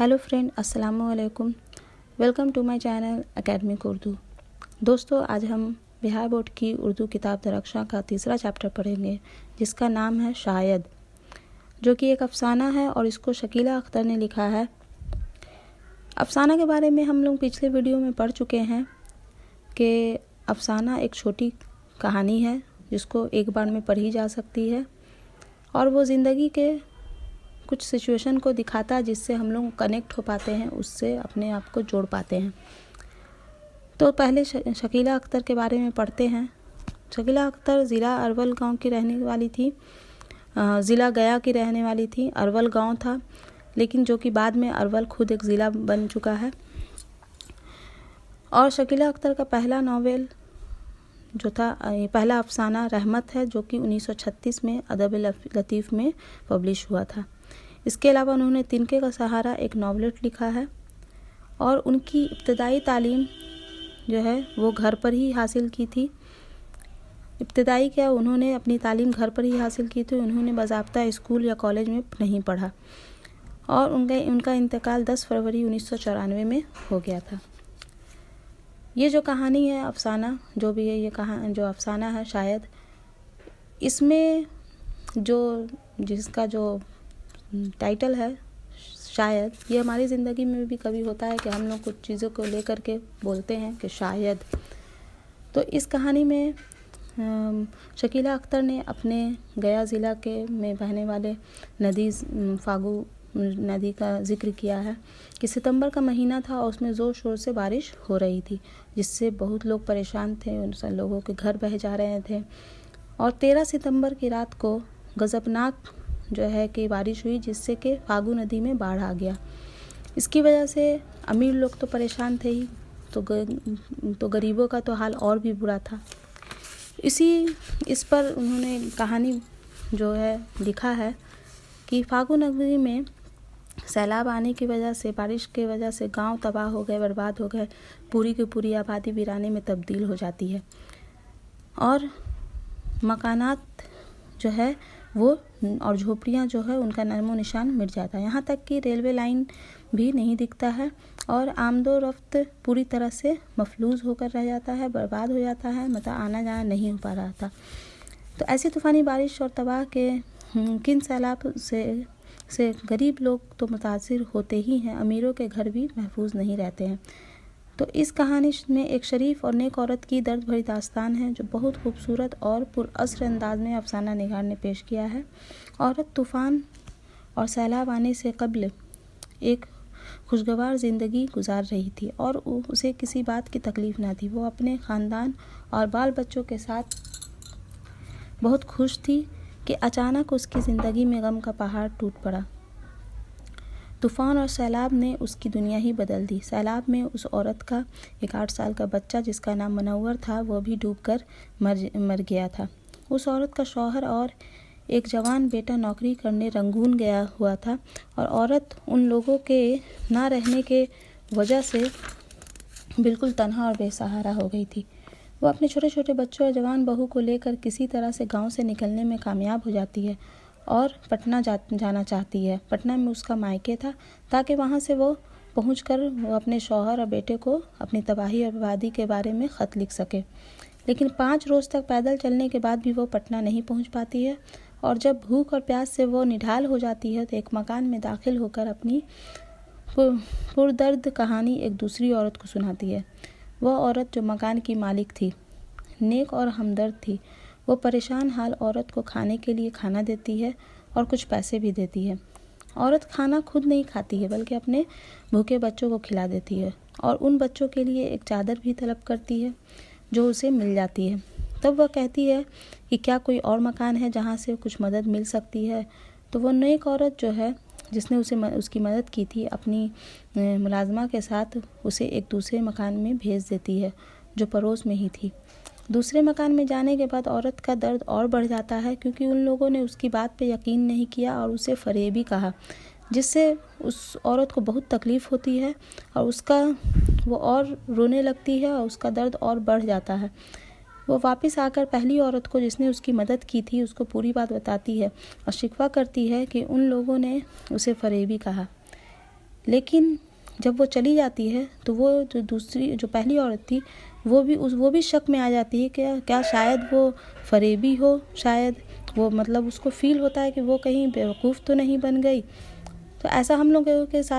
Hello friend, अस्सलाम वालेकुम। Welcome to my channel academic Urdu. दोस्तों, आज हम बिहार बोर्ड की उर्दू किताब दरख्शां का तीसरा चैप्टर पढ़ेंगे, जिसका नाम है शायद, जो कि एक अफसाना है और इसको शकीला अख्तर ने लिखा है। अफसाना के बारे में हम लोग पिछले वीडियो में पढ़ चुके हैं कि अफसाना एक छोटी कहानी है जिसको एक बार में पढ़ी जा सकती है और वो ज़िंदगी के कुछ सिचुएशन को दिखाता है जिससे हम लोग कनेक्ट हो पाते हैं, उससे अपने आप को जोड़ पाते हैं। तो पहले शकीला अख्तर के बारे में पढ़ते हैं। शकीला अख्तर ज़िला अरवल गांव की रहने वाली थी, ज़िला गया की रहने वाली थी। अरवल गांव था, लेकिन जो कि बाद में अरवल खुद एक ज़िला बन चुका है। और शकीला अख्तर का पहला नावल जो था, पहला अफसाना रहमत है, जो कि 1936 में अदब लतीफ़ में पब्लिश हुआ था। इसके अलावा उन्होंने तिनके का सहारा एक नॉवलेट लिखा है और उनकी इब्तदाई तालीम जो है वो घर पर ही हासिल की थी। इब्तदाई क्या, उन्होंने अपनी तालीम घर पर ही हासिल की थी। उन्होंने बाज़ाब्ता स्कूल या कॉलेज में नहीं पढ़ा और उनका इंतकाल 10 फरवरी 1994 में हो गया था। ये जो कहानी है, अफसाना जो भी है, ये जो अफसाना है शायद, इसमें जिसका जो टाइटल है शायद, ये हमारी ज़िंदगी में भी कभी होता है कि हम लोग कुछ चीज़ों को लेकर के बोलते हैं कि शायद। तो इस कहानी में शकीला अख्तर ने अपने गया ज़िला में बहने वाले नदी फागू नदी का जिक्र किया है कि सितंबर का महीना था और उसमें ज़ोर शोर से बारिश हो रही थी, जिससे बहुत लोग परेशान थे। उन सब लोगों के घर बह जा रहे थे और 13 सितंबर की रात को गज़बनाक जो है कि बारिश हुई, जिससे कि फागू नदी में बाढ़ आ गया। इसकी वजह से अमीर लोग तो परेशान थे ही, तो गरीबों का तो हाल और भी बुरा था। इस पर उन्होंने कहानी जो है लिखा है कि फागू नदी में सैलाब आने की वजह से, बारिश की वजह से गांव तबाह हो गए, बर्बाद हो गए। पूरी की पूरी आबादी वीराने में तब्दील हो जाती है और मकानात जो है वो और झोपड़ियाँ जो है उनका नामो निशान मिट जाता है। यहाँ तक कि रेलवे लाइन भी नहीं दिखता है और आमदो रफ्त पूरी तरह से मफलूज होकर रह जाता है, बर्बाद हो जाता है, मतलब आना जाना नहीं हो पा रहा था। तो ऐसी तूफ़ानी बारिश और तबाह के किन सैलाब से गरीब लोग तो मुतासिर होते ही हैं, अमीरों के घर भी महफूज नहीं रहते हैं। तो इस कहानी में एक शरीफ और नेक औरत की दर्द भरी दास्तान है, जो बहुत खूबसूरत और पुरअसर अंदाज में अफसाना निगार ने पेश किया है। औरत तूफ़ान और सैलाब आने से कबल एक खुशगवार ज़िंदगी गुजार रही थी और उसे किसी बात की तकलीफ़ ना थी। वो अपने ख़ानदान और बाल बच्चों के साथ बहुत खुश थी कि अचानक उसकी ज़िंदगी में गम का पहाड़ टूट पड़ा। तूफ़ान और सैलाब ने उसकी दुनिया ही बदल दी। सैलाब में उस औरत का एक 8 साल का बच्चा, जिसका नाम मुनव्वर था, वो भी डूबकर मर गया था। उस औरत का शौहर और एक जवान बेटा नौकरी करने रंगून गया हुआ था और औरत उन लोगों के ना रहने के वजह से बिल्कुल तन्हा और बेसहारा हो गई थी। वो अपने छोटे छोटे बच्चों और जवान बहू को लेकर किसी तरह से गांव से निकलने में कामयाब हो जाती है और पटना जाना चाहती है। पटना में उसका मायके था, ताकि वहाँ से वो पहुँचकर वो अपने शौहर और बेटे को अपनी तबाही और बर्बादी के बारे में ख़त लिख सके। लेकिन 5 रोज़ तक पैदल चलने के बाद भी वो पटना नहीं पहुँच पाती है और जब भूख और प्यास से वो निढाल हो जाती है तो एक मकान में दाखिल होकर अपनी पुरदर्द कहानी एक दूसरी औरत को सुनाती है। वह औरत जो मकान की मालिक थी, नेक और हमदर्द थी। वो परेशान हाल औरत को खाने के लिए खाना देती है और कुछ पैसे भी देती है। औरत खाना खुद नहीं खाती है, बल्कि अपने भूखे बच्चों को खिला देती है और उन बच्चों के लिए एक चादर भी तलब करती है जो उसे मिल जाती है। तब वह कहती है कि क्या कोई और मकान है जहाँ से कुछ मदद मिल सकती है। तो वो नेक औरत जो है, जिसने उसकी मदद की थी, अपनी मुलाजमा के साथ उसे एक दूसरे मकान में भेज देती है जो पड़ोस में ही थी। दूसरे मकान में जाने के बाद औरत का दर्द और बढ़ जाता है, क्योंकि उन लोगों ने उसकी बात पे यकीन नहीं किया और उसे फरेबी कहा, जिससे उस औरत को बहुत तकलीफ़ होती है और वो और रोने लगती है और उसका दर्द और बढ़ जाता है। वो वापस आकर पहली औरत को, जिसने उसकी मदद की थी, उसको पूरी बात बताती है और शिकवा करती है कि उन लोगों ने उसे फरेबी कहा। लेकिन जब वो चली जाती है तो वो जो पहली औरत थी वो भी शक में आ जाती है कि क्या शायद वो फरेबी हो, शायद वो मतलब उसको फील होता है कि वो कहीं बेवकूफ़ तो नहीं बन गई। तो ऐसा हम लोगों के साथ